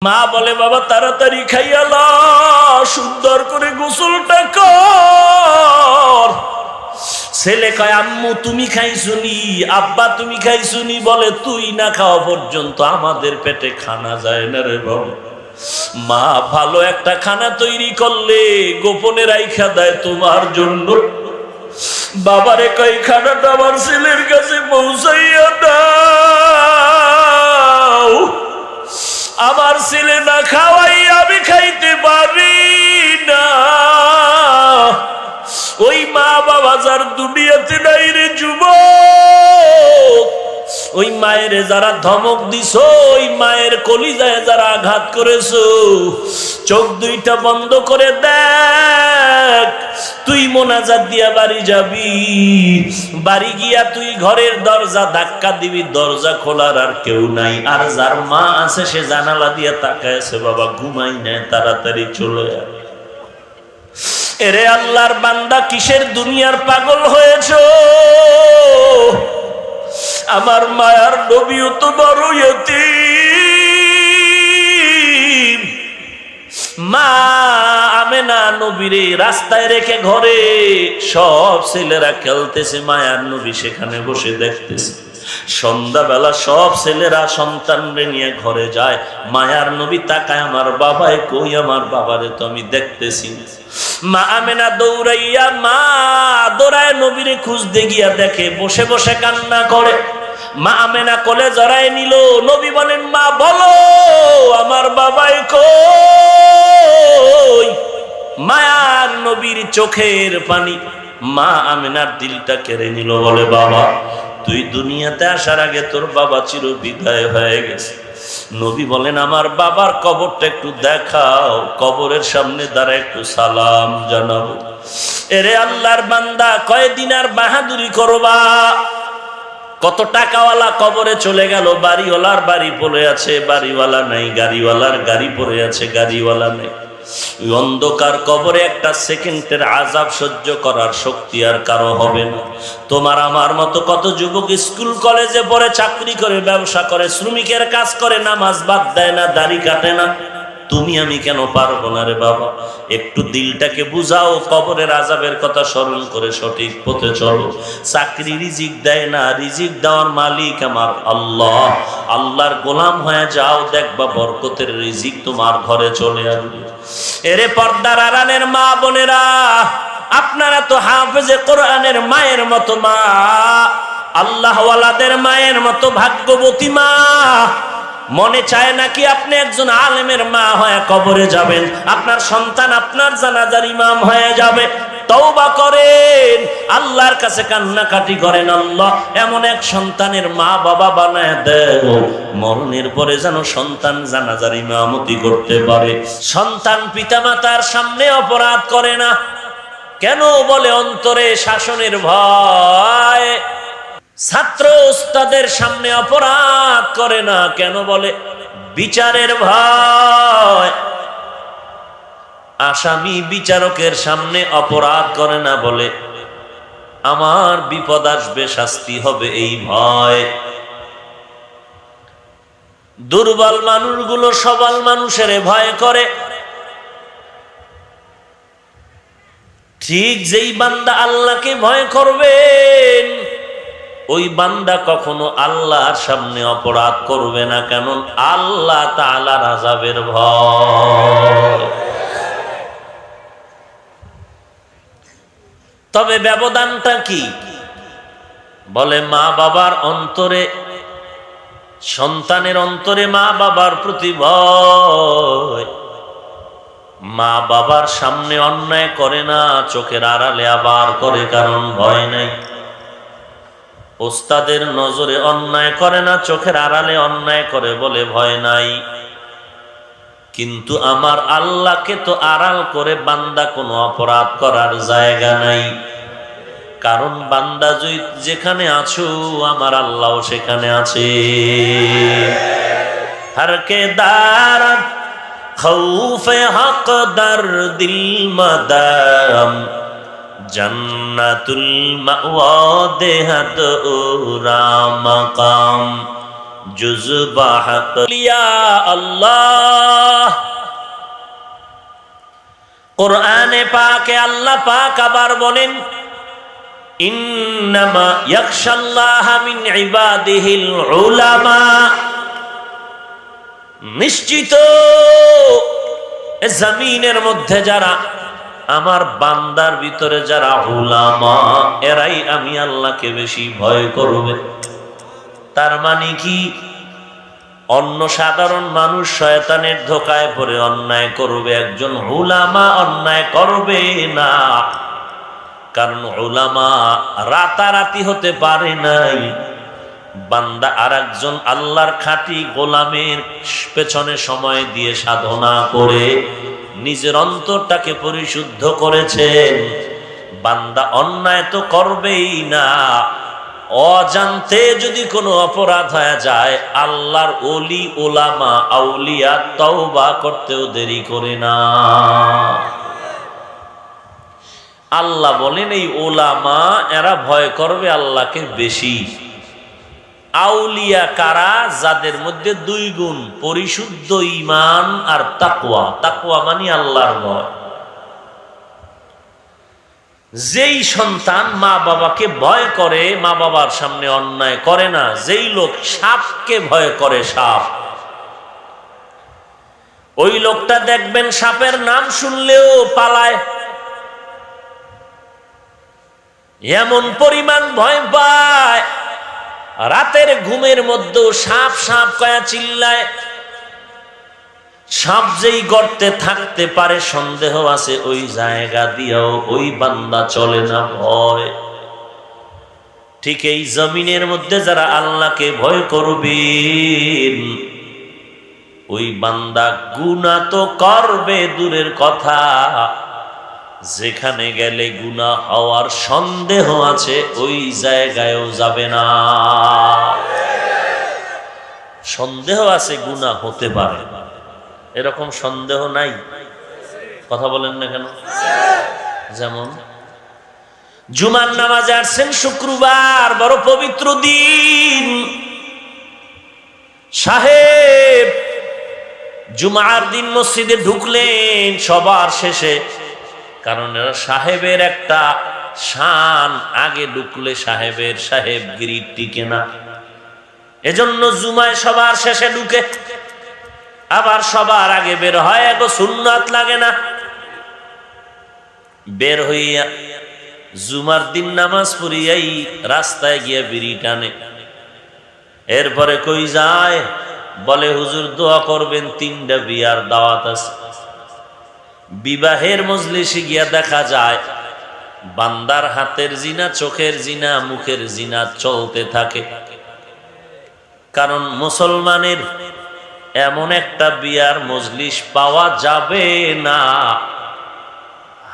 মা বলে বাবা তাড়াতাড়ি খাইয়া ল, সুন্দর করে গোসলটা কর। ছেলে কয় আম্মু তুমি খাইছুনি, আব্বা তুমি খাইছুনি। বলে তুই না খাওয়া পর্যন্ত আমাদের পেটে খানা যায় না রে বাবা। মা ভালো একটা খানা তৈরি করলে গোপনে রাইখা দেয় তোমার জন্য। বাবারে কয় খানাটা আমার ছেলের কাছে পৌঁছাইয়া দাও, আমার ছেলে না খাওয়াই আমি খাইতে পারি না। ওই মা বাবা যার দুনিয়াতে নাই রে যুবক, ওই মায়ের যারা ধমক দিছো, ওই মায়ের কলিজায় যারা আঘাত করেছো, চোখ দুইটা বন্ধ করে দেখ। তুই মোনাজাত দিয়া বাড়ি যাবি, বাড়ি গিয়া তুই ঘরের দরজা ধাক্কা দিবি, দরজা খোলার আর কেউ নাই। আর যার মা আছে সে জানালা দিয়া তাকায় আছে, বাবা ঘুমাই নেয়, তাড়াতাড়ি চলে আয়। এরে আল্লাহর বান্দা, কিসের দুনিয়ার পাগল হয়েছ? আমার মায়ার নবীও তো বড় ইয়তীম। মা আমেনা নবীরে রাস্তায় রেখে ঘরে সব ছেলেরা খেলতেছে, মায়ার নবী সেখানে বসে দেখতেছে। সন্ধ্যাবেলা সব ছেলেরা সন্তানরে নিয়ে ঘরে যায়, মায়ার নবী তাকায় আমার বাবাই কই, আমার বাবারে তো আমি দেখতেছি। মা আমেনা দৌড়ায় নবীরে খুঁজতে গিয়া দেখে বসে বসে কান্না করে। মা আমেনা কোলে জড়ায় নিল। নবী বলেন মা বলো আমার বাবাই কই? মায়ার নবীর চোখের পানি মা আমেনার দিলটা কেড়ে নিল। বলে বাবা তুই দুনিয়াতে আসার আগে তোর বাবা চির বিদায় হয়ে গেছে। নবী বলেন আমার বাবার কবরটা একটু দেখাও, কবরের সামনে দাঁড়ায় একটু সালাম জানাবো। এরে আল্লাহর বান্দা, কয়দিন আর বাহাদুরি করবা? কত টাকাওয়ালা কবরে চলে গেল, বাড়িওয়ালার বাড়ি পড়ে আছে, বাড়িওয়ালা নাই, গাড়িওয়ালার গাড়ি পড়ে আছে, গাড়িওয়ালা নেই। ওই অন্ধকার কবরে একটা সেকেন্ডের আযাব সহ্য করার শক্তি আর কারো হবে না। তোমার আমার মতো কত যুবক স্কুল কলেজে পড়ে, চাকরি করে, ব্যবসা করে, শ্রমিকের কাজ করে, নামাজ বাদ দেয় না, দাড়ি কাটে না। তুমি আমি কেন পারবো না রে বাবা? একটু দিলটাকে বুঝাও, কবরের আযাবের কথা স্মরণ করে সঠিক পথে চলো। চাকরি রিজিক দেয় না, রিজিক দেওয়ার মালিক আমার আল্লাহ। আল্লাহর গোলাম হয়ে যাও, দেখবা বরকতের রিজিক তোমার ঘরে চলে আসবে। এরে পর্দার আড়ালের মা বোনেরা, আপনারা তো হাফেজে কোরআনের মায়ের মতো মা, আল্লাহওয়ালাদের মায়ের মতো ভাগ্যবতী মা। মনে চায় নাকি আপনি একজন আলেমের মা হয়ে কবরে যাবেন, আপনার সন্তান আপনার জানাজার ইমাম হয়ে যাবে? তওবা করেন, আল্লাহর কাছে কান্নাকাটি করেন, আল্লাহ এমন এক সন্তানের মা বাবা বানায় দেও, মরণের পরে যেন সন্তান জানাজার ইমামতি করতে পারে। সন্তান পিতামাতার সামনে অপরাধ করে না কেন? বলে অন্তরে শাসনের ভয়। ছাত্র ওস্তাদের সামনে অপরাধ করে না কেন? বলে বিচারের ভয়। আসামি বিচারকের সামনে অপরাধ করে না বলে আমার বিপদ আসবে, শাস্তি হবে, এই ভয়। দুর্বল মানুষগুলো সবল মানুষের ভয় করে। ঠিক যেই বান্দা আল্লাহকে ভয় করবেন, ওই বান্দা কখনো আল্লাহর সামনে অপরাধ করবে না, কেন? আল্লাহ তাআলার আযাবের ভয়। তবে ব্যবধানটা কি? বলে মা বাবার অন্তরে, সন্তানের অন্তরে মা বাবার প্রতি ভয়। মা বাবার সামনে অন্যায় করে না, চোখের আড়ালে আবার করে, কারণ ভয় নাই। ওস্তাদের নজরে অন্যায় করে না, চোখের আড়ালে অন্যায় করে বলে ভয় নাই। কিন্তু আমার আল্লাহকে তো আড়াল করে বান্দা কোনো অপরাধ করার জায়গা নাই, কারণ বান্দা যেখানে আছো আমার আল্লাহও সেখানে আছে। হরকে দারাত খৌফে হক দর দিল মাদাম, জান্নাতুল মাওয়া দেহাত ওরা মাকাম। জুজবা হক ইয়া আল্লাহ। কোরআনে পাকে আল্লাহ পাক আবার বলেন, ইন্নামা ইয়াখশাল্লাহা মিন ইবাদিহিল উলামা, নিশ্চিত জমিনের মধ্যে যারা আমার বান্দার ভিতরে যারা উলামা, এরাই আমি আল্লাহকে বেশি ভয় করবে। তার মানে কি, অন্য সাধারণ মানুষ শয়তানের ধোকায় পড়ে অন্যায় করবে, একজন উলামা অন্যায় করবে না। কারণ উলামা রাতারাতি হতে পারে নাই। বান্দা আর একজন আল্লাহর খাঁটি গোলামের পেছনে সময় দিয়ে সাধনা করে নিজের অন্তরটাকে পরিশুদ্ধ করেছেন। বান্দা অন্যায় তো করবেই না, অজান্তে যদি কোনো অপরাধ হয়ে যায়, আল্লাহর ওলি ওলামা আউলিয়া তওবা করতেও দেরি করে না। আল্লাহ বলেন এই ওলামা এরা ভয় করবে আল্লাহকে বেশি। আউলিয়া কারা? যাদের মধ্যে দুই গুণ, পরিশুদ্ধ ঈমান আর তাকওয়া। তাকওয়া মানে আল্লাহর ভয়। যেই সন্তান মা বাবাকে ভয় করে, মা বাবার সামনে অন্যায় করে না, যেই লোক সাপকে ভয় করে, সাপ, ওই লোকটা দেখবেন সাপের নাম শুনলেও পালায়, এমন পরিমাণ ভয় পায়। রাতের ঘুমের মধ্যেও সাপ সাপ কয়া চিল্লায়। সাপ যেই গর্তে থাকতে পারে সন্দেহ আছে, ওই জায়গা দিয়েও ওই বান্দা চলে না, ভয়। ঠিক এই জমিনের মধ্যে যারা আল্লাহকে ভয় করবেন, ওই বান্দা গুনাহ তো করবে দূরের কথা, যেখানে গেলে গুনাহ হওয়ার সন্দেহ আছে ওই জায়গায়ও যাবে না। সন্দেহ আছে গুনাহ হতে পারে, এরকম সন্দেহ নাই? কথা বলেন না কেন? যেমন জুমার নামাজে আসছেন শুক্রবার, বড় পবিত্র দিন, সাহেব জুমার দিন মসজিদে ঢুকলেন সবার শেষে, কারণ এরা সাহেবের একটা শান, আগে ঢুকলে সাহেবগিরি টিকে না, এজন্য জুমায় সবার শেষে ঢুকে, আবার সবার আগে বের হয়, এগো সুন্নাত লাগে না। বের হইয়া জুমার দিন নামাজ পড়িয়াই রাস্তায় গিয়া বিড়ি টানে। এরপরে কই যায়, বলে হুজুর দোয়া করবেন, 3টা বিয়ার দাওয়াত আছে। বিবাহের মজলিসে গিয়া দেখা যায় বান্দার হাতের জিনা, চোখের জিনা, মুখের জিনা চলতে থাকে। কারণ মুসলমানের এমন একটা বিয়ার মজলিস পাওয়া যাবে না,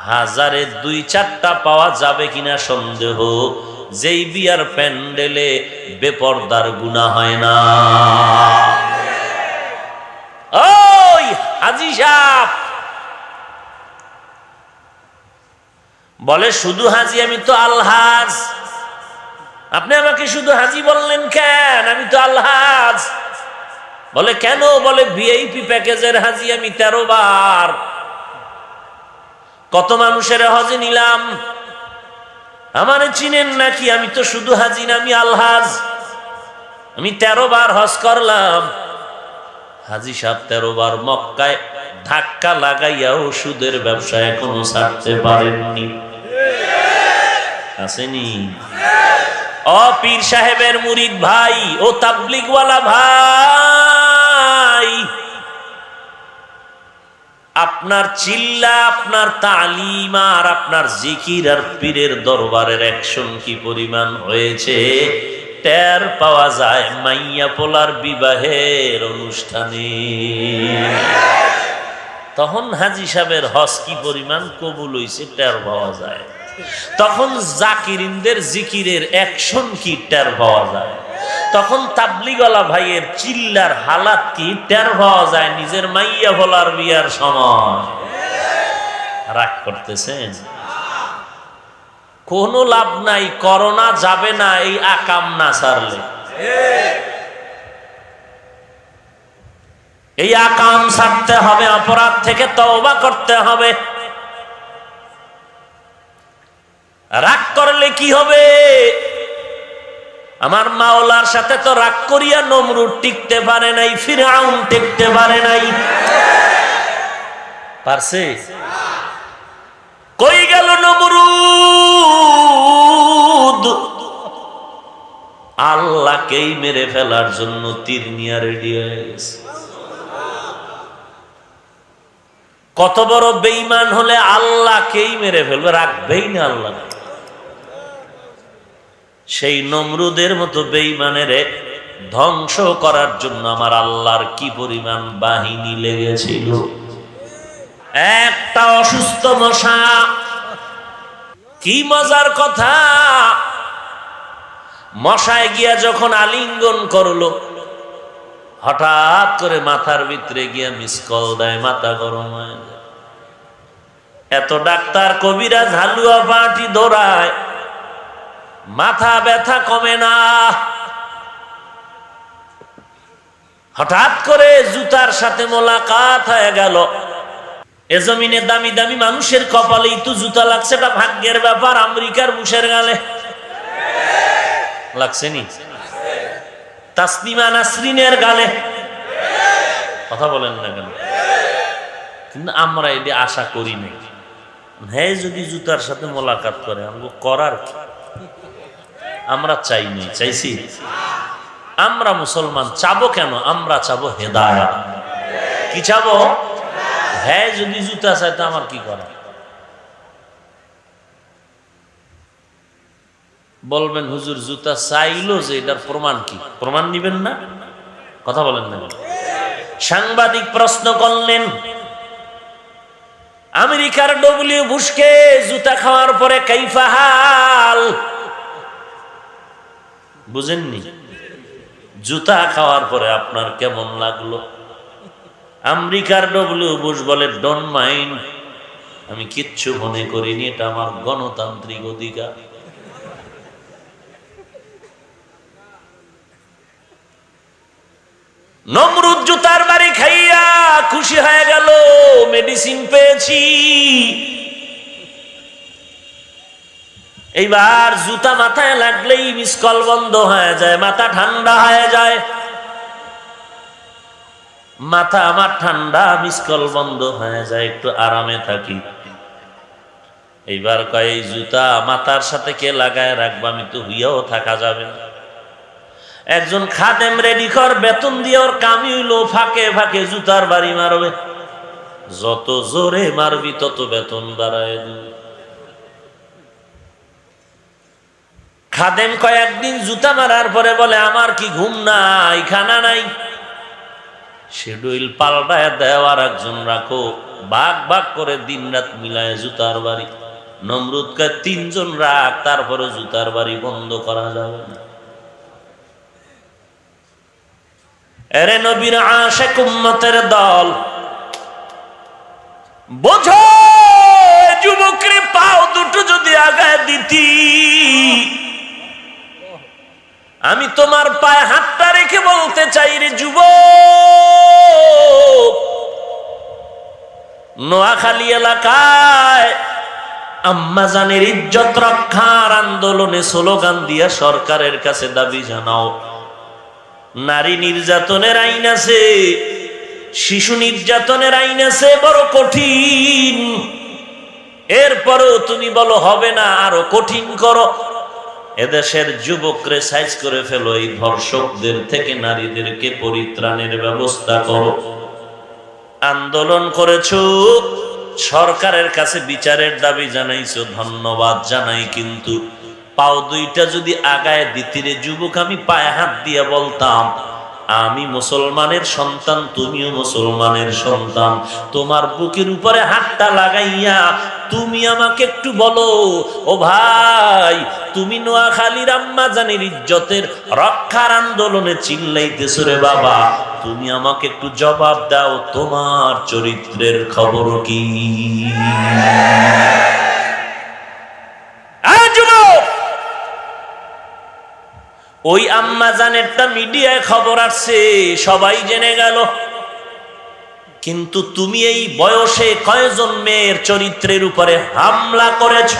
হাজারে 2-4টা পাওয়া যাবে কিনা সন্দেহ, যেই বিয়ার প্যান্ডেলে বেপরদার গুনাহ হয় না। ওই হাজী সাহেব বলে, শুধু হাজী? আমি তো আলহাজ। আপনি আমাকে শুধু হাজী বললেন কেন? আমি তো আলহাজ। বলে কেন? বলে ভিআইপি প্যাকেজের হাজী আমি 13 বার। কত মানুষের হজে নিলাম, আমারে চিনেন নাকি? আমি তো শুধু হাজী না, আমি আলহাজ, আমি 13 বার হজ করলাম। হাজী সাহেব 13 বার মক্কায় ধাক্কা লাগাইয়াও সুদের ব্যবসা এখনো ছাড়তে পারেননি। আসেনি? ও পীর সাহেবের মুরিদ ভাই, ও তাবলিগওয়ালা ভাই, আপনার চিল্লা, আপনার তালিম আর আপনার জিকির আর পীরের দরবারের অ্যাকশন কি পরিমাণ হয়েছে টের পাওয়া যায় মাইয়া পোলার বিবাহের অনুষ্ঠানে। তখন হাজী সাহেবের হজ কি পরিমাণ কবুল হইছে টের পাওয়া যায়। তখন জাকিরিনদের জিকিরের অ্যাকশন কি টের পাওয়া যায়। তখন তাবলিগওয়ালা ভাইয়ের চিল্লার হালাত কি টের পাওয়া যায় নিজের মাইয়া ভোলার বিয়ার সময়। রাগ করতেছেন? কোনো লাভ নাই, করোনা যাবে না এই আকাম না ছাড়লে। এই আকাম ছাড়তে হবে, অপরাধ থেকে তওবা করতে হবে। রাগ করলে কি হবে? আমার মাওলার সাথে তো রাগ করিয়া নমরুদ টিকতে পারে নাই, ফিরআউন টিকতে পারে নাই। পারছে? কই গেল নমরুদ? আল্লাহকেই মেরে ফেলার জন্য তীর নিয়ে রেডি হয়ে গেছে। কত বড় বেঈমান হলে আল্লাহকেই মেরে ফেলবে, রাখবেই না আল্লাহ। সেই নমরুদের মতো বেঈমানের ধ্বংস করার জন্য আমার আল্লাহর কি পরিমাণ বাহিনী লেগেছিল। একটা অসুস্থ মশা, কি মজার কথা, মশায় গিয়া যখন আলিঙ্গন করলো, হঠাৎ করে মাথার ভিতরে গিয়া মিসকল দেয়, মাথা গরম হয়ে যায়। এত ডাক্তার কবিরাজ হালুয়া পাটি দৌড়ায়, মাথা ব্যথা কমে না। হঠাৎ করে জুতার সাথে মোলাকাত হয়ে গেল। এ জমিনে দামি দামি মানুষের কপালেই তো জুতা লাগছে, এটা ভাগ্যের ব্যাপার। আমেরিকার বুশের গালে লাগছে নি, তাসনিমা নাসরিনের গালে, কথা বলেন না কেন? কিন্তু আমরা এটি আশা করি না। হ্যাঁ, যদি জুতার সাথে মোলাকাত করে আমাকে করার কি? আমরা চাই নাই, চাইছি? আমরা মুসলমান চাবো কেন? আমরা চাবো হেদায়েত। কি চাবো? হ্যাঁ, যদি জুতা চাই তো আমার কি করা? বলবেন হুজুর জুতা চাইলো যে, এটার প্রমাণ কি? প্রমাণ নিবেন না? কথা বলেন না। সাংবাদিক প্রশ্ন করলেন, আমেরিকার ডব্লিউ বুশকে জুতা খাওয়ার পরে কাইফা হাল? বুঝেননি? জুতা খাওয়ার পরে আপনার কেমন লাগলো? আমেরিকার ডব্লিউ বুশ বলে, ডোন্ট মাইন্ড, আমি কিচ্ছু মনে করিনি, এটা আমার গণতান্ত্রিক অধিকার। নমরুদ জুতার বাড়ি খাইয়া খুশি হয়ে গেল, মেডিসিন পেয়েছি। এইবার জুতা মাথায় লাগলেই মিসকল বন্ধ হয়ে যায়, মাথা ঠান্ডা হয়ে যায়। মাথা আমার ঠান্ডা, মিসকল বন্ধ হয়ে যায়, একটু আরামে থাকি। এইবার কয়, এই জুতা মাথার সাথে কে লাগায় রাখবো? আমি তো হুইয়াও থাকা যাবে না। একজন খাদেম রেডি কর, বেতন দিয়ে ওর কামি হইলো ফাঁকে ফাঁকে জুতার বাড়ি মারবে। যত জোরে মারবি তত বেতন বাড়ায় দিবি। খাদেম কয়েকদিন জুতা মারার পরে বলে, আমার কি ঘুম নাই, খানা নাই? শিডিউল পাল্টায় দেও, আর একজন রাখো, ভাগ ভাগ করে দিন রাত মিলায় জুতার বাড়ি। নমরুদ কয়, 3 জন রাখ, তারপরে জুতার বাড়ি বন্ধ করা যাবে না। এরে নবীর আশিক উম্মতের দল, বোঝো যুবকরে পাও দুটো যদি আগায় দিতি, আমি তোমার পায়ে হাতটা রেখে বলতে চাই, রে যুবক, নোয়াখালী এলাকায় আম্মাজানের ইজ্জত রক্ষার আন্দোলনে স্লোগান দিয়া সরকারের কাছে দাবি জানাও। নারী নির্যাতনের আইন আছে, শিশু নির্যাতনের আইন আছে, বড় কঠিন। এরপরও তুমি বলো হবে না, আরো কঠিন করো। এদেশের যুবকরে সাইজ করে ফেলো, এই ধর্ষকদের থেকে নারীদেরকে পরিত্রাণের ব্যবস্থা করো। আন্দোলন করেছো, সরকারের কাছে বিচারের দাবি জানাইছো, ধন্যবাদ জানাই। কিন্তু পাও দুইটা যদি আগায় দিতি রে যুবক, আমি পায়ে হাত দিয়ে বলতাম, আমি মুসলমানের সন্তান, তুমিও মুসলমানের সন্তান। তোমার বুকের উপরে হাতটা লাগাইয়া তুমি আমাকে একটু বলো, ও ভাই, তুমি নোয়াখালীর আম্মাজানের ইজ্জতের রক্ষার আন্দোলনে চিল্লাইতেছো রে বাবা, তুমি আমাকে একটু জবাব দাও, তোমার চরিত্রের খবর কি? ওই আম্মাজানেরটা মিডিয়ায় খবর আসছে, সবাই জেনে গেল। কিন্তু তুমি এই বয়সে কয়জন মেয়ের চরিত্রের উপরে হামলা করেছ?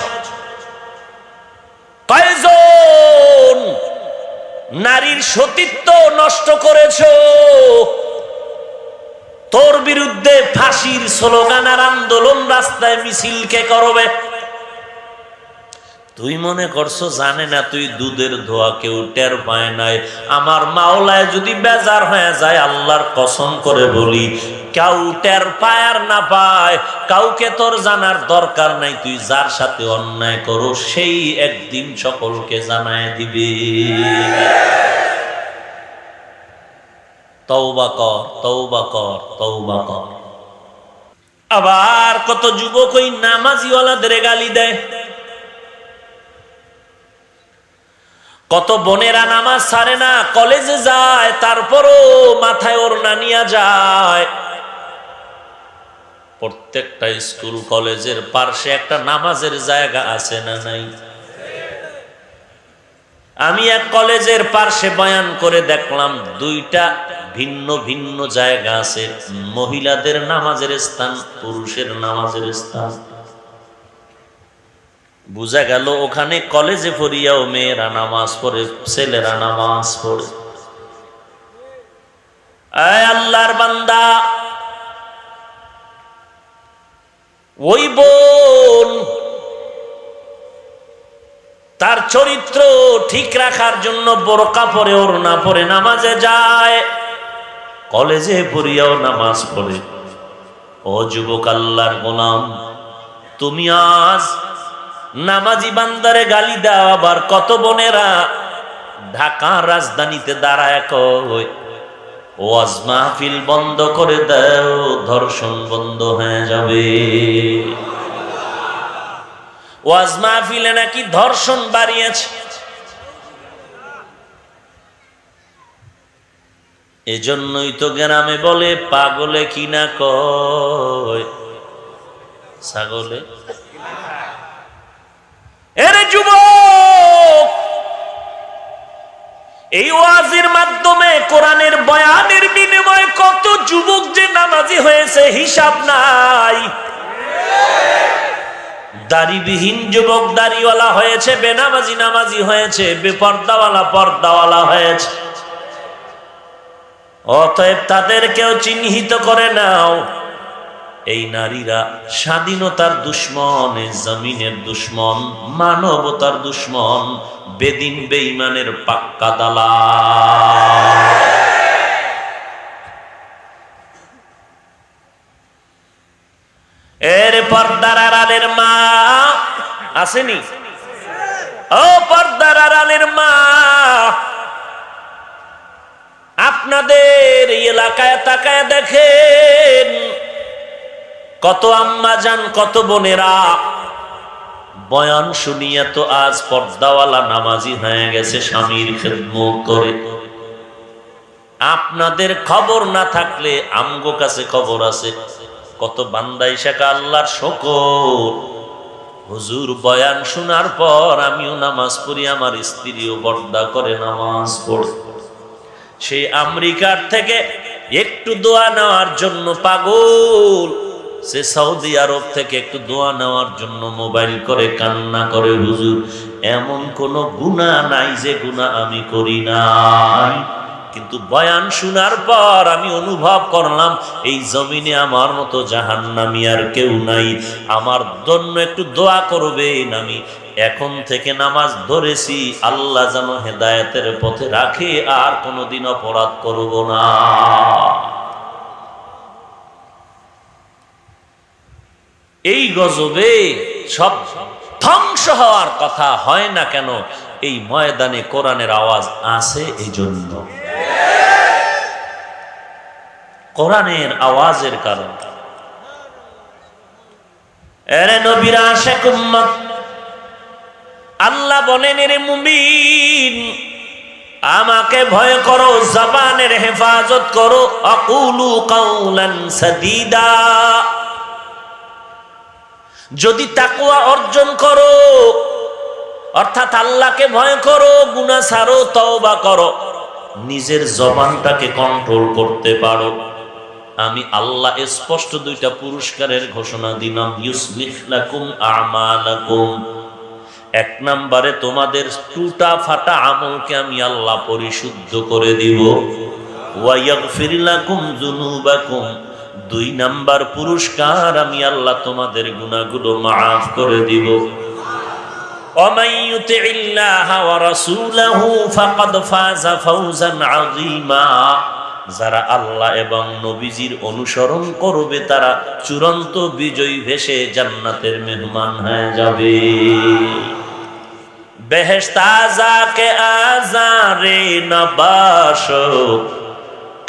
কয়জন নারীর সতীত্ব নষ্ট করেছ? তোর বিরুদ্ধে ফাঁসির স্লোগান আর আন্দোলন রাস্তায় মিছিল কে করবে? তুই মনে করছো জানে না তুই দুধের ধোয়া, কেউ টের পায় নাই। আমার মাওলায় যদি বেজার হয়ে যায়, আল্লাহর কসম করে বলি, কেউ টের পায় আর না পায়, কাউকে তোর জানার দরকার নাই। তুই যার সাথে অন্যায় করো সেই একদিন সকলকে জানায় দিবে। তওবা কর, তওবা কর, তওবা কর। আবার কত যুবক ওই নামাজিওয়ালাদের গালি দেয়, কত বোনেরা নামাজ ছাড়ে না, কলেজে যায় তারপরও মাথায় ওড়না নিয়ে যায়। প্রত্যেকটা স্কুল কলেজের পাশে একটা নামাজের জায়গা আছে না নাই? আমি এক কলেজের পাশে বয়ান করে দেখলাম, দুইটা ভিন্ন ভিন্ন জায়গা আছে, মহিলাদের নামাজের স্থান, পুরুষের নামাজের স্থান। বুঝা গেল ওখানে কলেজে পড়িয়াও মেয়েরা নামাজ পড়ে, ছেলেরা নামাজ পড়ে। আয় আল্লাহর বান্দা, ওই বোন তার চরিত্র ঠিক রাখার জন্য বোরকা পরে, ওড়না পরে নামাজে যায়, কলেজে পড়িয়াও নামাজ পড়ে। ও যুবক আল্লাহর গোলাম, তুমি আজ নামাজি বান্দারে গালি দাও, আবার কত বোনেরা ঢাকা রাজধানীতে দাঁড়ায় কই ওয়াজ মাহফিল বন্ধ করে দাও, ধর্ষণ বন্ধ হয়ে যাবে। ওয়াজ মাহফিলে নাকি ধর্ষণ বাড়িয়েছে। এজন্যই তো গ্রামে বলে পাগলে কিনা কয় ছাগলে। এরে যুবক, এই ওয়াজের মাধ্যমে কোরআনের বয়ানের বিনিময়ে কত যুবক যে নামাজি হয়েছে হিসাব নাই। দাড়িবিহীন যুবক দাড়িওয়ালা হয়েছে, বেনামাজি নামাজি হয়েছে, বেপর্দাওয়ালা পর্দাওয়ালা হয়েছে। অতএব তাদেরকেও চিহ্নিত করে নাও। এই নারীরা স্বাধীনতার দুশ্মন, জমিনের দুশ্মন, মানবতার দুশ্মন, বেদিন বেঈমানের পাক্কা দালাল। এর পর্দার আড়ালের মা আসেনি? ও পর্দার আড়ালের মা, আপনাদের এই এলাকায় তাকায় দেখেন, কত আম্মা জান, কত বোনেরা বয়ান শুনিয়া তো আজ পর্দাওয়ালা নামাজি হয়ে গেছে, স্বামীর খেদমত করে। আপনাদের খবর না থাকলে আমগো কাছে খবর আছে। কত বান্দাই শেখা আল্লাহর শুকর, হুজুর বয়ান শোনার পর আমিও নামাজ পড়ি, আমার স্ত্রীও পর্দা করে নামাজ পড়ে। সেই আমেরিকার থেকে একটু দোয়া নেওয়ার জন্য পাগল, সে সৌদি আরব থেকে একটু দোয়া নেওয়ার জন্য মোবাইল করে কান্না করে, হুজুর এমন কোন গুনাহ নাই যে গুনাহ আমি করি নাই, কিন্তু বয়ান শোনার পর আমি অনুভব করলাম এই জমিনে আমার মতো জাহান্নামী আর কেউ নাই, আমার জন্য একটু দোয়া করবেন। আমি এখন থেকে নামাজ ধরেছি, আল্লাহ যেন হেদায়েতের পথে রাখে, আর কোনোদিন অপরাধ করব না। এই গজবে সব ধ্বংস হওয়ার কথা হয় না কেন? এই ময়দানে কোরআনের আওয়াজ আছে, এই জন্য কোরআনের আওয়াজের কারণ। এরে নবীর আশিক উম্মত, আল্লাহ বলেন, এরে মুমিন আমাকে ভয় করো, জবানের হেফাজত করো, আকুলু কাউলান সাদীদা। যদি তাকওয়া অর্জন করো, অর্থাৎ আল্লাহকে ভয় করো, গুনাহ ছাড়ো, তওবা করো, নিজের জবানটাকে কন্ট্রোল করতে পারো, আমি আল্লাহ স্পষ্ট দুইটা পুরস্কারের ঘোষণা দিলাম, ইউসলিহ লাকুম আমালাকুম। এক নম্বরে তোমাদের টুটা ফাটা আমলকে আমি আল্লাহ পরিশুদ্ধ করে দিব, ওয়া ইয়াগফির লাকুম যুনুবাকুম। দুই নাম্বার পুরস্কার, আমি আল্লাহ তোমাদের গুনাহগুলো মাফ করে দিব। ومن يطع الله ورسوله فقد فاز فوزا عظيما। যারা আল্লাহ এবং নবীজির অনুসরণ করবে তারা চূড়ান্ত বিজয়ী ভেসে জান্নাতের মেহমান হয়ে যাবে। বেহেশত আযাকে আযারে নবাশো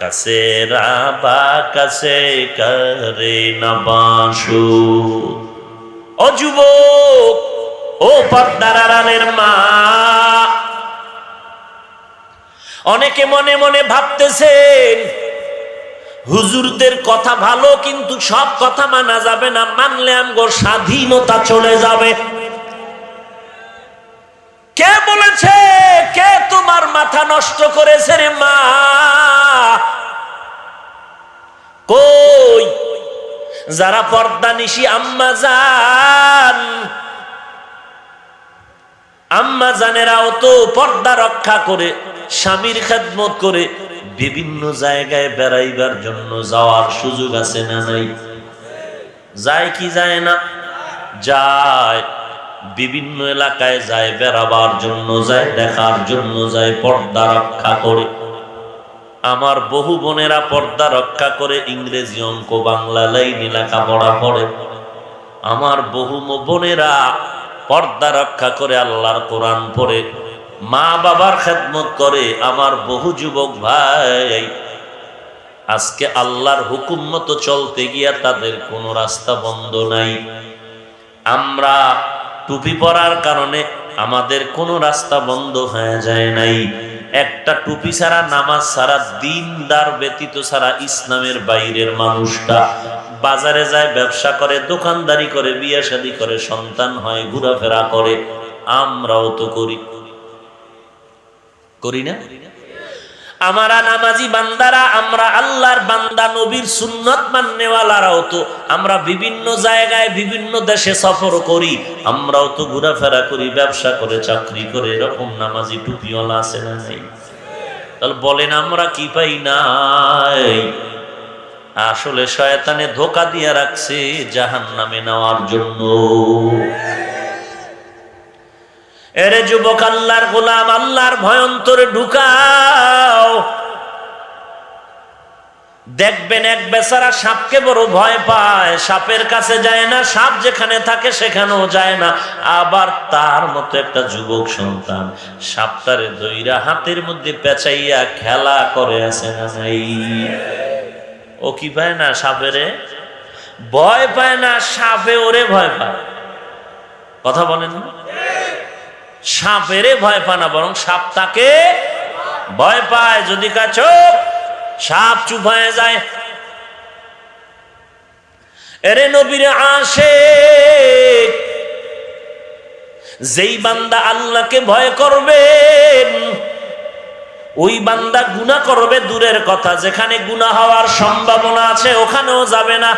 কাছে রাবা কাছে করে নবাশো। ও যুবক, ও পর্দার আড়ালের মা, অনেকে মনে মনে ভাবতেছেন হুজুরদের কথা ভালো, কিন্তু সব কথা মানা যাবে না, মানলে আমগো স্বাধীনতা চলে যাবে। কে বলেছে? কে তোমার মাথা নষ্ট করেছে রে মা? কই যারা পর্দানিশী আম্মা জান, আম্মা জানেরাও তো পর্দা রক্ষা করে স্বামীর খেদমত করে বিভিন্ন জায়গায় বেড়াইবার জন্য যাওয়ার সুযোগ আছে না নাই? যায় কি যায় না? যায়। বিভিন্ন এলাকায় যায়, বেড়াবার জন্য যায়, দেখার জন্য যায়, পর্দা রক্ষা করে। আমার বহু বোনেরা পর্দা রক্ষা করে ইংরেজি, অঙ্ক, বাংলা লাইনে লেখাপড়া পড়ে। আমার বহু বোনেরা পর্দা রক্ষা করে আল্লাহর কোরআন পড়ে, মা বাবার খেদমত করে। আমার বহু যুবক ভাই আজকে আল্লাহর হুকুম মতো চলতে গিয়া তাদের কোনো রাস্তা বন্ধ নাই। আমরা টুপি পরার কারণে আমাদের কোনো রাস্তা বন্ধ হয়ে যায় নাই। একটা টুপি ছাড়া, নামাজ ছাড়া, দিনদার ব্যতীত ছাড়া ইসলামের বাইরের মানুষটা বাজারে যায়, ব্যবসা করে, দোকানদারি করে, বিয়ে শাদী করে, সন্তান হয়, ঘোরাফেরা করে। আমরাও তো করি, করি না? আমরা নামাজি বান্দারা, আমরা আল্লাহর বান্দা, নবীর সুন্নত মাননেওয়ালারাও তো আমরা বিভিন্ন জায়গায় বিভিন্ন দেশে সফর করি। আমরাও তো ঘোরাফেরা করি, ব্যবসা করে, চাকরি করে। এরকম নামাজি টুপিওয়ালা আছে না নাই? তাহলে বলেন আমরা কি পাই নাই? আসলে শয়তানে ধোঁকা দিয়ে রাখছে জাহান্নামে নেওয়ার জন্য। এরে যুবক, আল্লাহর গোলাম, আল্লাহর ভয়ন্তরে ঢুকাও। দেখবেন এক বেচারা সাপকে বড় ভয় পায়, সাপের কাছে যায় না, সাপ যেখানে থাকে সেখানেও যায় না। আবার তার মতো একটা যুবক সন্তান সাপটারে ধইরা হাতের মধ্যে পেঁচাইয়া খেলা করে আছে না নাই? ও কি পায় না? সাপেরে ভয় পায় না, সাপে ওরে ভয় পায়। কথা বলেন না? সাপেরে ভয় পায় না, বরং সাপ তাকে ভয় পায়। যদি চোখ সাপ চুপ হয়ে যায়। এরে নবীর আশিক, যেই বান্দা আল্লাহকে ভয় করবেন ওই বান্দা গুনাহ করবে দূরের কথা, যেখানে গুনাহ হওয়ার সম্ভাবনা আছে ওখানেও যাবে না।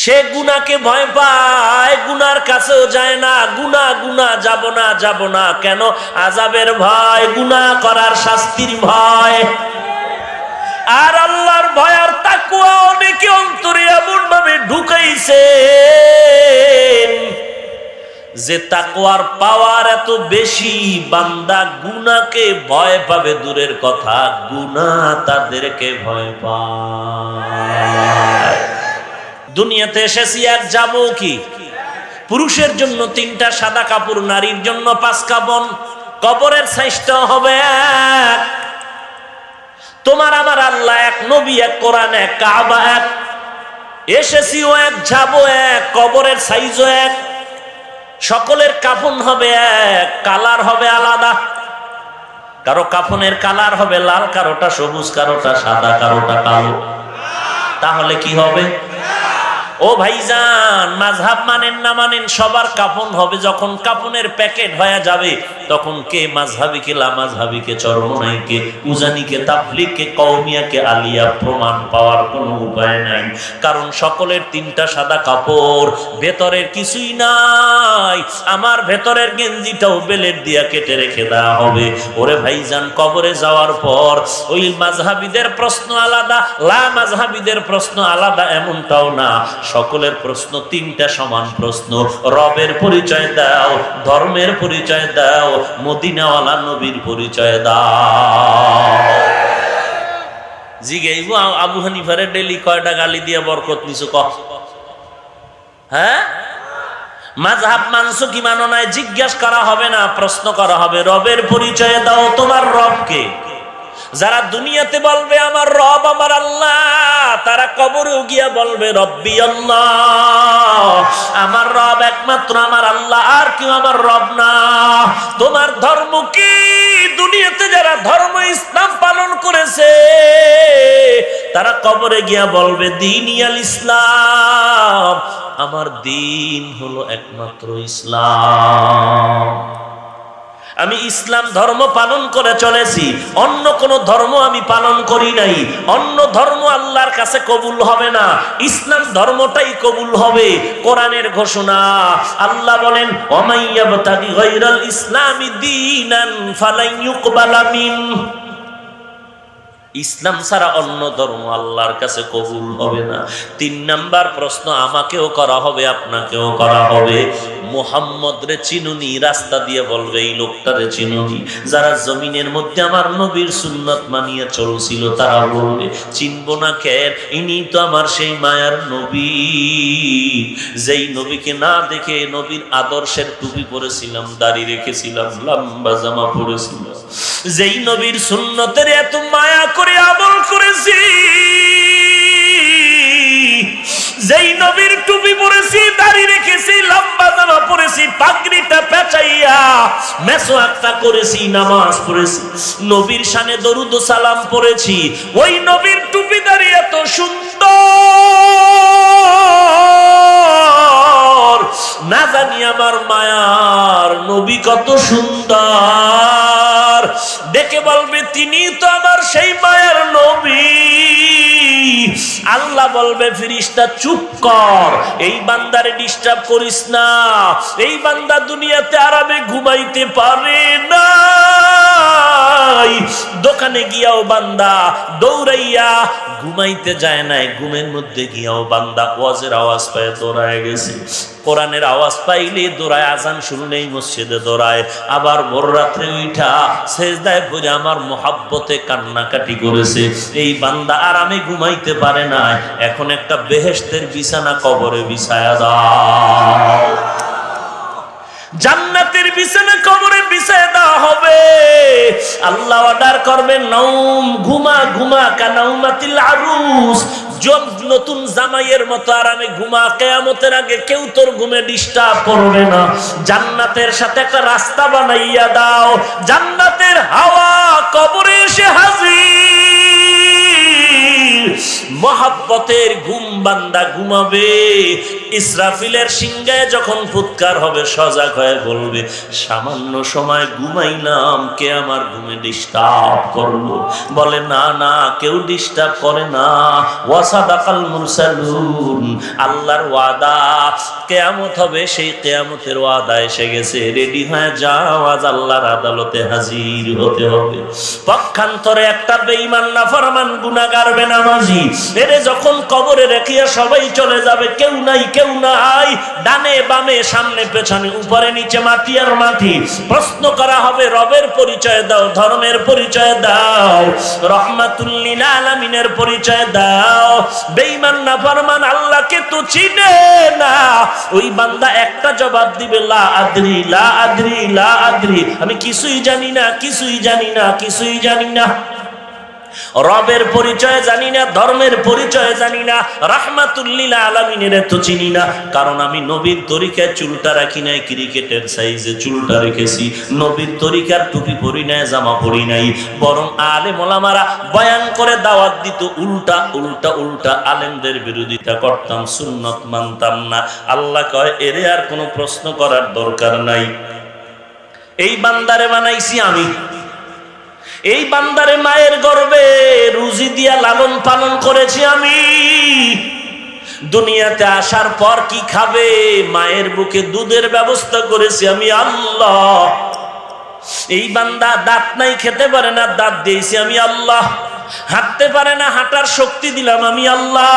সে গুনাহকে ভয় পায়, গুনার কাছেও যায় না। গুনাহ যাব না কেন? আযাবের ভয়, গুনাহ করার শাস্তির ভয়। আর আল্লাহর ভয় আর তাকওয়া অনেকে অন্তরে এমন ভাবে ঢুকাইছে যে তাকওয়ার পাওয়ার এত বেশি, বান্দা গুনাহকে ভয় পাবে দূরের কথা, গুনাহ তাদেরকে ভয় পায়। দুনিয়াতে এসেছি এক, যাবো কি? পুরুষের জন্য 3টা সাদা কাপড়, নারীর জন্য 5 কাফন। কবরের সাইজটা হবে এক। তোমার আমার আল্লাহ এক, নবী এক, কোরআন এক, কাবা এক। এসেছিও এক, যাবো এক, কবরের সাইজও এক। সকলের কাফন হবে এক, কালার হবে আলাদা। কারো কাফনের কালার হবে লাল, কারোটা সবুজ, কারোটা সাদা, কারোটা কালো। তাহলে কি হবে? ও ভাইজান, মাযহাব মানেন না মানেন, সবার কাফন হবে। যখন কাফনের প্যাকেট হয়ে যাবে তখন কে মাযহাবি কে লামাযহাবি কে চরমনাই কে উজানি কে তাবলীগ কে কওমিয়া কে আলিয়া প্রমাণ পাওয়ার কোনো উপায় নাই। কারণ সকলের তিনটা সাদা কাপড়, ভেতরের কিছুই নাই। আমার ভেতরের গেঞ্জিটাও বেলেট দিয়া কেটে রেখে দেওয়া হবে। ওরে ভাইজান, কবরে যাওয়ার পর ওই মাযহাবিদের প্রশ্ন আলাদা, লামাযহাবিদের প্রশ্ন আলাদা এমনটাও না। সকলের প্রশ্ন তিনটা সমান প্রশ্ন। রবের পরিচয় দাও, ধর্মের পরিচয় দাও, মদিনাওয়ালা নবীর পরিচয় দাও। জিগাইব আবু হানিফারে ডেলি কয়টা গালি দিয়ে বরকত নিছো ক? হ্যাঁ, মাযহাব মানছো কি মানো নাই জিজ্ঞাসা করা হবে না, প্রশ্ন করা হবে। রবের পরিচয় দাও, তোমার রবকে। যারা দুনিয়াতে বলবে আমার রব আমার আল্লাহ, তারা কবরেও গিয়া বলবে রব্বি আল্লাহ, আমার রব একমাত্র আমার আল্লাহ, আর কেউ আমার রব না। তোমার ধর্ম কি? দুনিয়াতে যারা ধর্ম ইসলাম পালন করেছে তারা কবরে গিয়া বলবে দীনিয়াল ইসলাম, আমার দিন হলো একমাত্র ইসলাম। আমি ইসলাম ধর্ম পালন করে চলেছি, অন্য কোন ধর্ম আমি পালন করি নাই। অন্য ধর্ম আল্লাহর কাছে কবুল হবে না, ইসলাম ধর্মটাই কবুল হবে। কোরআনের ঘোষণা, আল্লাহ বলেন ওয়ামাইয়াবতাগি গায়রাল ইসলামি দীনান ফালান ইউকবালা মিনহু। ইসলাম ছাড়া অন্য ধর্ম আল্লাহর কাছে কবুল হবে না। 3 নাম্বার প্রশ্ন আমাকেও করা হবে, আপনাকেও করা হবে। মুহাম্মদ রে চিনুনি? রাস্তা দিয়ে বলবে এই লোকটারে চিনুনি। যারা জমিনের মধ্যে আমার নবীর সুন্নাত মানিয়ে চলছিল তারা বলবে চিনবো না কেন? ইনি তো আমার সেই মায়ার নবী, যেই নবীকে না দেখে নবীর আদর্শের টুপি পরেছিলাম, দাড়ি রেখেছিলাম, লম্বা জামা পরেছিলাম, যেই নবীর সুন্নতের এত মায়া করে আমল করেছি, যেই নবীর টুপি পরেছি, দাড়ি রেখেছি, লম্বা জামা পরেছি, পাগড়িটা পেঁচাইয়া মেসওয়াকটা করেছি, নামাজ পড়েছি, নবীর শানে দরুদ ও সালাম পড়েছি, ওই নবীর টুপি দাড়ি এত সুন্দর, না জানি আমার মায়ার নবী কত সুন্দর। দেখে বলবে তিনি তো আমার সেই মায়ার নবী। আল্লাহ বলবে ফেরেশতা চুপ কর, এই বান্দারে ডিস্টার্ব করিস না, এই বান্দা দুনিয়াতে আরামে ঘুমাইতে পারে না। দোকানে গিয়াও বান্দা দৌড়াইয়া ঘুমাইতে যায় নাই, ঘুমের মধ্যে গিয়াও বান্দা ওয়াজের আওয়াজ পায় দৌড়ায় গেছে, কোরআনের আওয়াজ পাইলে দৌড়ায়, আজান শুনলেই মসজিদে দৌড়ায়, আবার ভোর রাত্রে উঠা সেজদায় পড়ে আমার মোহাব্বতে কান্নাকাটি করেছে। এই বান্দা আরামে ঘুমাইতে পারে না, এখন একটা বেহেশতের বিছানা কবরে বিছায়া দাও, জান্নাতের বিছানা কবরে বিছায়া দেওয়া হবে। আল্লাহ অর্ডার করবেন নাউম, ঘুমা ঘুমা কানাউমাতিল আরুস, নতুন জামাইয়ের মতো আরামে ঘুমা, কিয়ামতের আগে কেউ তোর ঘুমে ডিস্টার্ব করবে না। জান্নাতের সাথে একটা রাস্তা বানাইয়া দাও, জান্নাতের হাওয়া কবরে এসে হাজির, মহাব্বতের ঘুম বান্দা ঘুমাবে। ইসরাফিলের সিংহায় যখন ফুৎকার হবে সজাগ হয়ে বলবে সামান্য সময় ঘুমাইলাম, কে আমার ঘুমে ডিস্টার্ব করলো? বলে না না, কেউ ডিস্টার্ব করে না। ওয়াসাদাকাল মুরসালুন, আল্লাহর ওয়াদা কিয়ামত হবে, সেই কিয়ামতের ওয়াদা এসে গেছে, রেডি হয়ে যাও, আজ আল্লাহর আদালতে হাজির হতে হবে। পক্ষান্তরে একটা বেঈমান নাফরমান গুনাহগার বেনামাজি এরে যখন কবরে রেখিয়া সবাই চলে যাবে, কেউ নাই কেউ নাই, ডানে বামে সামনে পেছনে উপরে নিচে মাটি আর মাটি, প্রশ্ন করা হবে রবের পরিচয় দাও, ধর্মের পরিচয় দাও, রহমাতুল লিল আলামিনের পরিচয় দাও। বেঈমান নাফরমান আল্লাহকে তো চিনে না, ওই বান্দা একটা জবাব দিবে লা আদরি লা আদরি লা আদরি, আমি কিছুই জানি না, কিছুই জানি না, কিছুই জানি না। রবের পরিচয় জানি না, ধর্মের পরিচয় জানি না, রাহমাতুল লিল আলামিনের তো চিনি না। কারণ আমি নবীর তরিকায় চুলটা রাখি নাই, ক্রিকেটের সাইজে চুলটা রেখেছি। নবীর তরিকার টুপি পরি নাই, জামা পরি নাই। বরং আলেম ওলামারা বয়ান করে দাওয়াত দিত, উল্টা উল্টা উল্টা আলেমদের বিরোধিতা করতাম, সুন্নত মানতাম না। আল্লাহ কয় এরে আর কোনো প্রশ্ন করার দরকার নাই। এই বান্দারে বানাইছি আমি, এই বান্দারে মায়ের গর্ভে রুজি দিয়া লালন পালন করেছি আমি। দুনিয়াতে আসার পর কি খাবে, মায়ের বুকে দুধের ব্যবস্থা করেছি আমি আল্লাহ। এই বান্দা দাঁত নাই, খেতে পারে না, দাঁত দিয়েছি আমি আল্লাহ। হাঁটতে পারে না, হাঁটার শক্তি দিলাম আমি আল্লাহ।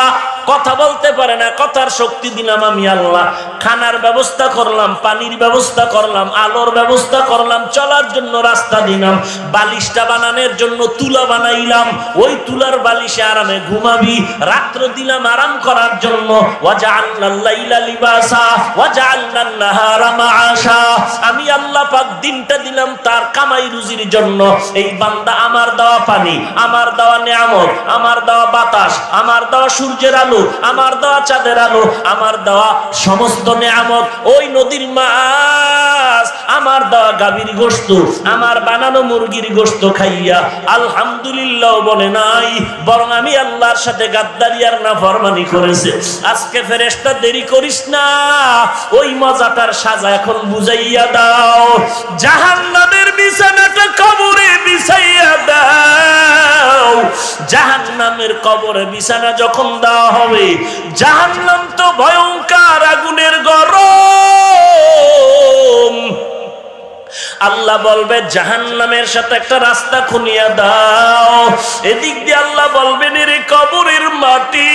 কথা বলতে পারে না, কথার শক্তি দিলাম আমি আল্লাহ। খানার ব্যবস্থা করলাম, পানির ব্যবস্থা করলাম, আলোর ব্যবস্থা করলাম, চলার জন্য রাস্তা দিলাম। বালিশটা বানানোর জন্য তুলা বানাইলাম, ওই তুলার বালিশে আরামে ঘুমাবি। রাত্র দিলাম আরাম করার জন্য। ওয়াজআলনাল লাইলা লিবাসা ওয়াজআলনান নাহারা মাআশা। আমি আল্লাহ পাক দিনটা দিলাম তার কামাই রুজির জন্য। এই বান্দা আমার দেওয়া পানি, আমার দেওয়া নিয়ামত, আমার দেওয়া বাতাস, আমার দেওয়া সূর্যের আলো, আমার দেওয়া চাঁদের আলো, আমার দেওয়া সমস্ত নিয়ামত, ওই নদীর মাছ, আমার দেওয়া গাভীর গোশত, আমার বানানো মুরগির গোশত খাইয়া আলহামদুলিল্লাহ বলে নাই, বরং আমি আল্লাহর সাথে গাদ্দারি আর নাফরমানি করেছে। আজকে ফেরেশতা দেরি করিস না, ওই মজাটার সাজা এখন বুঝাইয়া দাও। জাহান্নামের বিছানাটা কবরে বিছাইয়া দাও। জাহান্নামের কবরে বিছানা যখন দেওয়া হবে, জাহান্নাম তো ভয়ঙ্কর আগুনের গরম। আল্লাহ বলবে জাহান্নামের সাথে একটা রাস্তা খুনিয়া দাও। এদিক দিয়ে আল্লাহ বলবেন এর কবরের মাটি,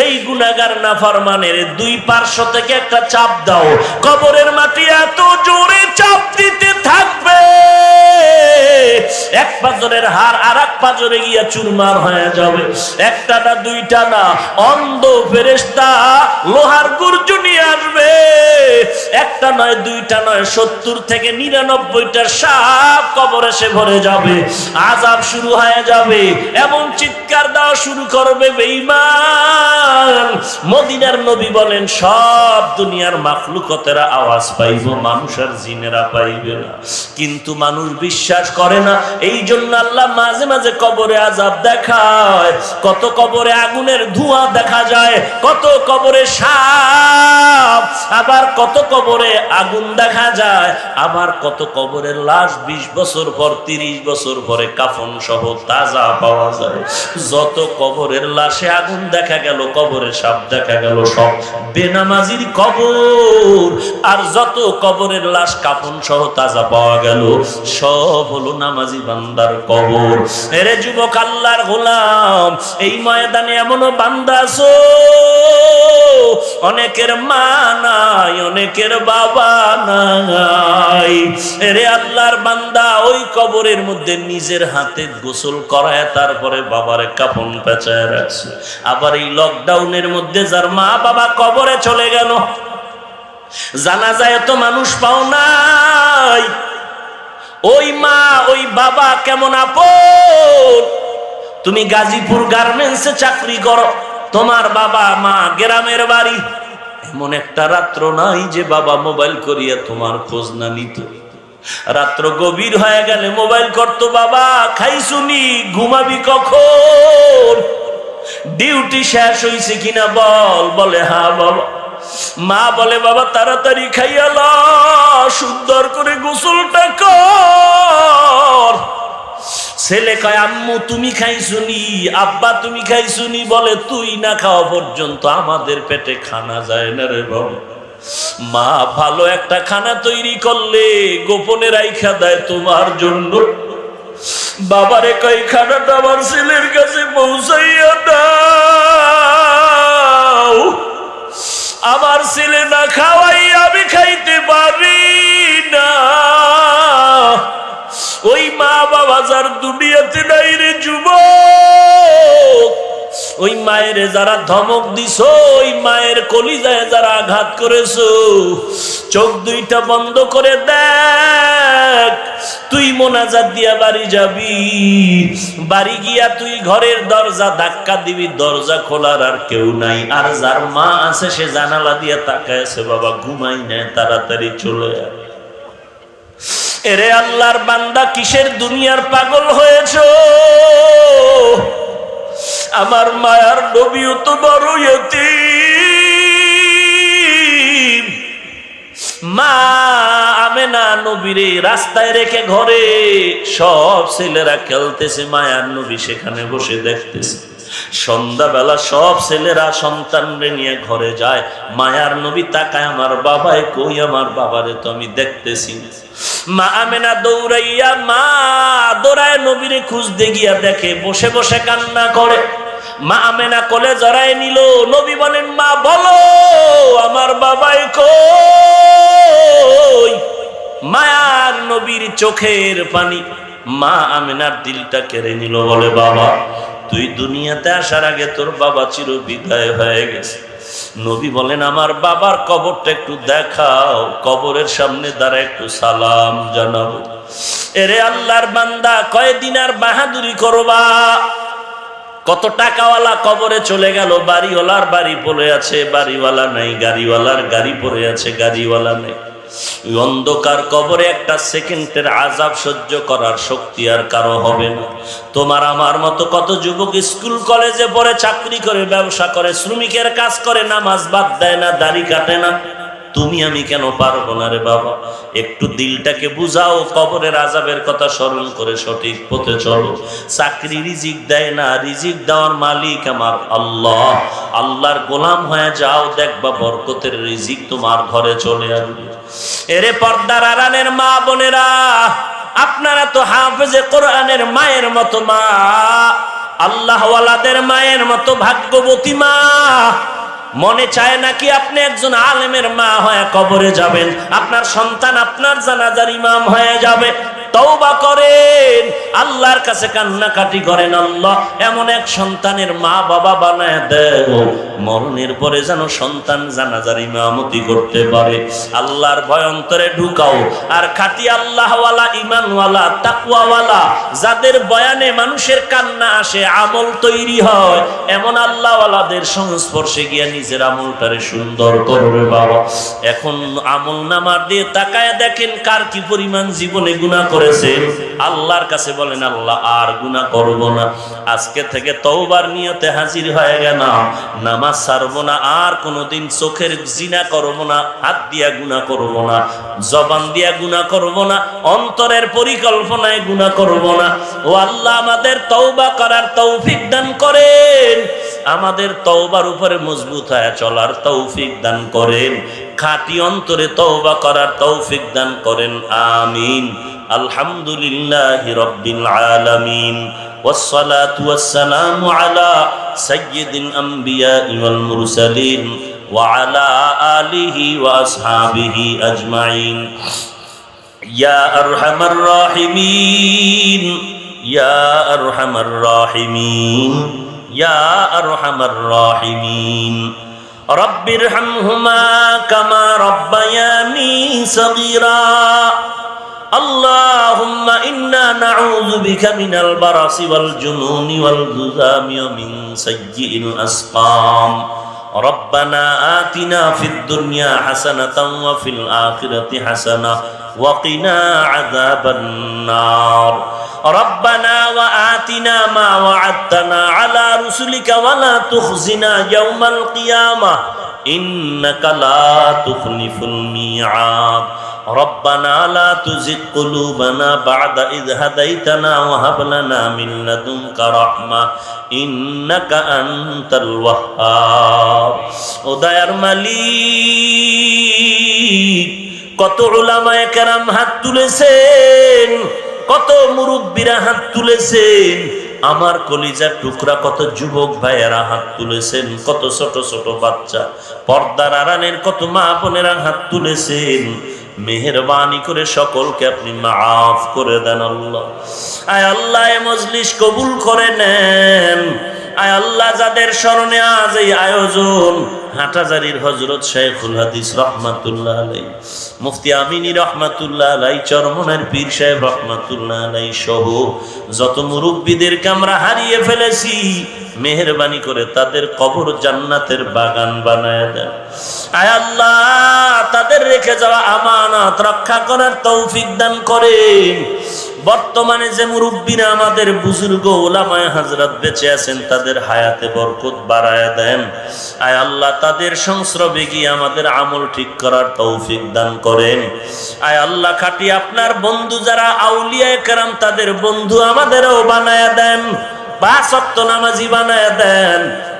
এই গুনাহগার নাফরমানের দুই পার্শ্ব থেকে একটা চাপ দাও। কবরের মাটি এত জোরে চাপ দিতে থাকবে, এক পাজরের হাড় আর এক পাজরে গিয়া চুরমার হয়ে যাবে। একটা না, দুইটা না, অন্ধ ফেরেশতা লোহার গর্জনি আসবে। একটা নয়, দুইটা নয়, 70 থেকে 99টা সাপ কবর এসে ভরে যাবে। আযাব শুরু হয়ে যাবে, এমন চিৎকার দেওয়া শুরু করবে বেঈমান। মদিনার নবী বলেন সব দুনিয়ার মাখলুকতেরা আওয়াজ পাইব, মানুষ আর জিনেরা পাইবে না। কিন্তু মানুষ বিশ্বাস করে না, এই জন্য আল্লাহ মাঝে মাঝে কবরে আযাব দেখায়। কত কবরে আগুনের ধোঁয়া দেখা যায়, কত কবরে সাপ, আবার কত কবরে আগুন দেখা যায়, আবার কত কবরের লাশ 20 বছর পর 30 বছর পরে কাফন সহ তাজা পাওয়া যায়। যত কবরের লাশে আগুন দেখা গেল, কবরে সাপ দেখা গেল, সব বেনামাজির কবর। আর যত কবরের লাশ কাফন সহ তাজা পাওয়া গেল, সব হলো নামাজি বান্দার কবর। এরে যুবক আল্লাহর গোলাম, এই ময়দানে এমনও বান্দা আছো অনেকের মা নাই, অনেকের বাবা নাই। এরে আল্লাহর বান্দা, ওই কবরের মধ্যে নিজের হাতে গোসল করায় তারপরে বাবারে কাফন পেঁচায় রাখছে। আবার এই লকডাউনের মধ্যে যার মা বাবা কবরে চলে গেল, জানাজায় তো মানুষ পাও নাই, ওই মা ওই বাবা কেমন আপন। তুমি গাজীপুর গার্মেন্টসে চাকরি করো, তোমার বাবা মা গ্রামের বাড়ি। এমন একটা রাত্র নাই যে বাবা মোবাইল করিয়া তোমার খোঁজ না নিত। রাত্র গভীর হয়ে গেলে মোবাইল করতো, বাবা খাইছুনি, ঘুমাবি কখন, ডিউটি শেষ হইছে কিনা বল। বলে হ্যাঁ বাবা। মা বলে বাবা তাড়াতাড়ি খাইয়া ল, সুন্দর করে গোসলটা কর। ছেলে কয় আম্মু তুমি খাইছুনি, আব্বা তুমি খাইছুনি। বলে তুই না খাওয়া পর্যন্ত আমাদের পেটে খানা যায় না রে বাবা। মা ভালো একটা খানা তৈরি করলে গোপনে রাইখা দেয় তোমার জন্য। বাবারে কয় খানাটা আমার ছেলের কাছে পৌঁছাইয়া দাও, আমার ছেলে না খাওয়াই আমি খাইতে পারি না। ওই মা বাবা যার দুনিয়াতে নাই রে যুবক, ওই মায়ের যারা ধমক দিছো, ওই মায়ের কলিজায় যারা আঘাত করেছো, চোখ দুইটা বন্ধ করে দেখ, তুই মোনাজাত দিয়া বাড়ি যাবি, বাড়ি গিয়া তুই ঘরের দরজা ধাক্কা দিবি, দরজা খোলার আর কেউ নাই, আর যার মা আছে সে জানালা দিয়া তাকায় আছে, বাবা ঘুমাই না, তাড়াতাড়ি চলে আয়। এরে আল্লাহর বান্দা, কিসের দুনিয়ার পাগল হয়েছো? আমার মায়ার নবীও তো বড় ইয়তীম। মা আমেনা নবীরে রাস্তায় রেখে ঘরে সব ছেলেরা খেলতেছে, মায়ার নবী সেখানে বসে দেখতেছে। সন্ধ্যাবেলা সব ছেলেরা সন্তানরে নিয়ে ঘরে যায়, মায়ার নবী তাকায়, আমার বাবাই কই, আমার বাবারে তো আমি দেখতেছি। মা আমেনা দৌড়ায় নবীরে খুঁজতে গিয়া দেখে বসে বসে কান্না করে। মা আমেনা কোলে জড়ায় নিল। নবী বলেন, মা বলো আমার বাবাই কই? মায়ার নবীর চোখের পানি মা আমেনার দিলটা কেড়ে নিল। বলে, বাবা তুই দুনিয়াতে আসার আগে তোর বাবা চির বিদায় হয়ে গেছে। নবী বলেন, আমার বাবার কবরটা একটু দেখাও, কবরের সামনে দাঁড়া একটু সালাম জানাবো। এরে আল্লাহর বান্দা, কয়দিন আর বাহাদুরি করবা? কত টাকাওয়ালা কবরে চলে গেল, বাড়িওয়ালার বাড়ি পড়ে আছে, বাড়িওয়ালা নাই, গাড়িওয়ালার গাড়ি পড়ে আছে, গাড়িওয়ালা নেই। অন্ধকার কবরে একটা সেকেন্ডের আযাব সহ্য করার শক্তি আর কারো হবে না। তোমার আমার মতো কত যুবক স্কুল কলেজে পড়ে, চাকরি করে, ব্যবসা করে, শ্রমিকের কাজ করে, নামাজ বাদ দেয় না, দাড়ি কাটে না। তুমি আমি কেন পারবো না রে বাবা? একটু দিলটাকে বুঝাও, কবরের আযাবের কথা স্মরণ করে সঠিক পথে চলো। চাকরি রিজিক দেয় না, রিজিক দেওয়ার মালিক আমার আল্লাহ। আল্লাহর গোলাম হয়ে যাও, দেখবা বরকতের রিজিক তোমার ঘরে চলে আসবে। এরে পর্দার আড়ালের মা বোনেরা, আপনারা তো হাফেজে কোরআনের মায়ের মতো মা, আল্লাহ ওয়ালাদের মায়ের মতো ভাগ্যবতী মা। মনে চায় নাকি আপনি একজন আলেমের মা হয়ে কবরে যাবেন, আপনার সন্তান আপনার জানাজার ইমাম হয়ে যাবে? তওবা করেন, আল্লাহর কাছে কান্নাকাটি করেন, আল্লাহ এমন এক সন্তানের মা বাবা বানায় দেও, মরণের পরে যেন সন্তান জানাজার ইমামতি করতে পারে। আল্লাহর ভয় অন্তরে ঢুকাও। আর খাঁটি আল্লাহওয়ালা, ইমানওয়ালা, তাকওয়াওয়ালা, যাদের বয়ানে মানুষের কান্না আসে, আমল তৈরি হয়, এমন আল্লাহওয়ালাদের সংস্পর্শে গিয়ে নিজের আমলটারে সুন্দর করবে বাবা। এখন আমল নামার দিয়ে তাকায় দেখেন কার কি পরিমাণ জীবনে গুনাহ করেছেন। আল্লাহর কাছে বলেন, আল্লাহ আর গুনাহ করব না, আজকে থেকে তওবার নিয়তে হাজির হয়ে গেল, নামাজ ছাড়বো না, আর কোনোদিন চোখের জিনা করব না, হাত দিয়া গুনাহ করব না, জবান দিয়া গুনাহ করব না, অন্তরের পরিকল্পনায় গুনাহ করব না। ও আল্লাহ, আমাদের তওবা করার তৌফিক দান করেন, আমাদের তওবার উপরে মজবুত হয়ে চলার তৌফিক দান করেন, খাঁটি অন্তরে তওবা করার তৌফিক দান করেন। আমিন। আলহামদুলিল্লাহি রাব্বিল আলামিন, والصلاة والسلام على سيد الأنبياء والمرسلين وعلى آله وأصحابه أجمعين. يا أرحم الراحمين، يا أرحم الراحمين، يا أرحم الراحمين. رب ارحمهما كما ربياني صغيرا. اللهم إنا نعوذ بك من البرص والجنون والجذام ومن سيء الأسقام. ربنا آتنا في الدنيا حسنة وفي الآخرة حسنة وقنا عذاب النار. ربنا وآتنا ما وعدتنا على رسلك ولا تخزنا يوم القيامة إنك لا تخلف الميعاد. ربنا لا تزغ قلوبنا بعد إذ هديتنا وهب لنا من لدنك رحمة إنك أنت الوهاب. ও দয়ার মালিক, কত উলামায়ে কেরাম হাত তুলেছেন, কত মুরব্বীরা হাত তুলেছেন, আমার কলিজার টুকরা কত যুবক ভাইয়েরা হাত তুলেছেন, কত ছোট ছোট বাচ্চা, পর্দার আড়ালের কত মা বোনেরা হাত তুলেছেন। মেহেরবানি করে সকলকে আপনি মাফ করে দেন আল্লাহ। আয় আল্লাহ, এই মজলিস কবুল করে নেন। আয় আল্লাহ, যাদের স্মরণে আজ এই আয়োজন, হাটহাজারীর হযরত শাইখুল হাদিস রাহমাতুল্লাহ আলাইহি, মুফতি আমিনী রাহমাতুল্লাহ আলাইহি, চরমনার পীর সাহেব রাহমাতুল্লাহ আলাইহি সহ যত মুরব্বিদেরকে আমরা হারিয়ে ফেলেছি, মেহেরবানি করে তাদের কবর জান্নাতের বাগান বানায় দেন। আয় আল্লাহ, তাদের রেখে যাওয়া আমানত রক্ষা করার তৌফিক দান করেন। বর্তমানে যে মুরব্বীরা আমাদের বুজুর্গ ওলামায়ে হযরত বেঁচে আছেন, তাদের হায়াতে বরকত বাড়ায় দেন। আয় আল্লাহ, তাদের সংস্রবে গিয়ে আমাদের আমল ঠিক করার তৌফিক দান করেন। আয় আল্লাহ, খাঁটি আপনার বন্ধু যারা আউলিয়ায়ে কেরাম, তাদের বন্ধু আমাদেরও বানায় দেন, 5 ওয়াক্ত নামাজি বানায় দেন।